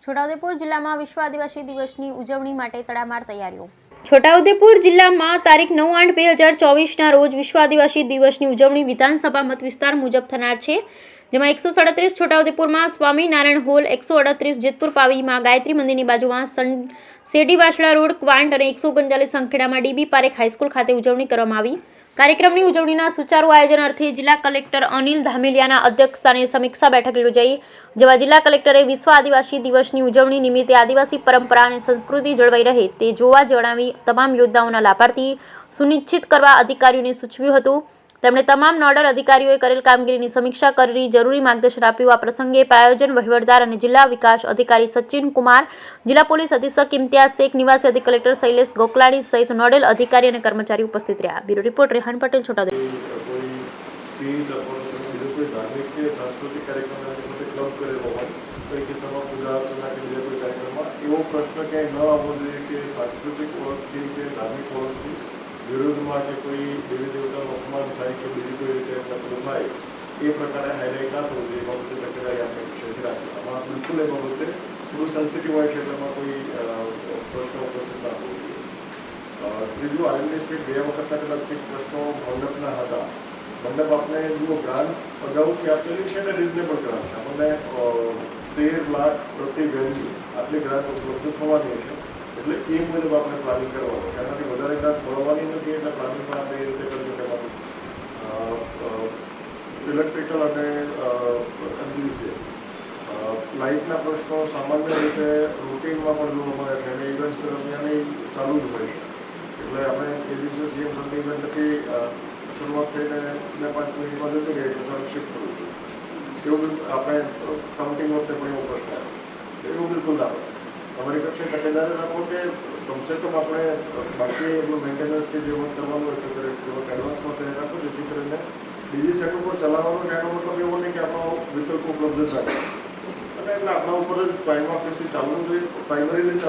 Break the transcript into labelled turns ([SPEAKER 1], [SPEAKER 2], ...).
[SPEAKER 1] છોટાઉદેપુર જિલ્લામાં વિશ્વ આદિવાસી દિવસની ઉજવણી માટે તડામાર તૈયારીઓ. છોટાઉદેપુર જિલ્લામાં તારીખ 9/8/2024ના રોજ વિશ્વ આદિવાસી દિવસની ઉજવણી વિધાનસભા મત વિસ્તાર મુજબ થનાર છે, જેમાં 137 છોટાઉદેપુરમાં સ્વામિનારાયણ હોલ, 138 જેતપુર પાવીમાં ગાયત્રી મંદિરની બાજુમાં શેરડી વાસણા રોડ ક્વાંટ અને 139 સંખેડામાં ડીબી પારેખ હાઈસ્કૂલ ખાતે ઉજવણી કરવામાં આવી. કાર્યક્રમની ઉજવણીના સુચારુ આયોજન અર્થે જિલ્લા કલેક્ટર અનિલ ધામેલિયાના અધ્યક્ષસ્થાને સમીક્ષા બેઠક યોજાઈ, જેમાં જિલ્લા કલેક્ટરે વિશ્વ આદિવાસી દિવસની ઉજવણી નિમિત્તે આદિવાસી પરંપરા અને સંસ્કૃતિ જળવાઈ રહે તે જોવા જણાવી તમામ યોજનાઓના લાભાર્થી સુનિશ્ચિત કરવા અધિકારીઓને સૂચવ્યું હતું. તેમણે તમામ નોડલ અધિકારીઓએ કરેલ કામગીરીની સમીક્ષા કરી જરૂરી માર્ગદર્શન આપ્યું. આ પ્રસંગે પ્રાયોજન વહીવટદાર અને જિલ્લા વિકાસ અધિકારી સચિન કુમાર, જિલ્લા પોલીસ અધિક્ષક ઇમ્તિયાઝ શેખ, નિવાસી અધિક કલેક્ટર શૈલેષ ગોકલાણી સહિત નોડલ અધિકારી અને કર્મચારી ઉપસ્થિત રહ્યા. Bureau report Rehan Patel, Chhota Udepur.
[SPEAKER 2] વિરોધમાં કે કોઈ દેવી દેવતાનું અપમાન થાય કે બીજી કોઈ રીતે પેલું થાય એ પ્રકારે હાઇલાઇટ ના થવું જોઈએ. એ બાબતે તકેદારી આપણે વિષયથી રાખીએ. આમાં બિલકુલ એ બાબતે થોડું સેન્સિટિવ હોય છે એટલે એમાં કોઈ પ્રશ્નો ઉપસ્થિત ના થવો જોઈએ. ત્રીજું, આનંદની સ્પીડ 2 વખતના કદાચ પ્રશ્નો મંડપના હતા. મંડપ આપણે જુઓ, ગ્રાન્ટ અગાઉથી આપેલી છે અને રિઝનેબલ ગ્રાન્ટ છે. આપણને 13 લાખ પ્રતિ વેલ્યુ આટલી ગ્રાન્ટ ઉપલબ્ધ થવાની છે. એટલે એ મુજબ આપણે પ્લાનિંગ કરવાનું. એનાથી વધારે ગ્રાન્ટ મળવાની નથી એટલે પ્લાનિંગ પણ આપણે એ રીતે કરવું કે ઇલેક્ટ્રિકલ અને લાઇટના પ્રશ્નો સામાન્ય રીતે રૂટીનમાં પણ જોવા મળે છે અને ઇવેન્ટ્સ દરમિયાન ચાલુ જ હોય છે. એટલે આપણે એ દિવસે સીએમ ફંડ ઇવેન્ટથી શરૂઆત થઈને 2-5 મિનિટમાં જતી રહી એટલે તરત શિફ્ટ કરવું જોઈએ. એવું આપણે કાઉન્ટિંગ વખતે પણ એવો પ્રશ્ન આવે એવું બિલકુલ ના હોય. તમારી કક્ષાએ તકેદારી રાખો કે કમસે કમ આપણે બાકી એટલું મેન્ટેનન્સ કે જે વર્ક કરવાનું હોય તો થોડોક એડવાન્સમાં કરી રાખો, જેથી કરીને બીજી સેટ ઉપર ચલાવવાનું છે. એનો મતલબ એવો નહીં કે આપણો વિકલ્પ ઉપલબ્ધ થાય અને એટલે આપણા ઉપર જ પ્રાઇમ ઓફિસથી ચાલવું જોઈએ. પ્રાઇમરીલી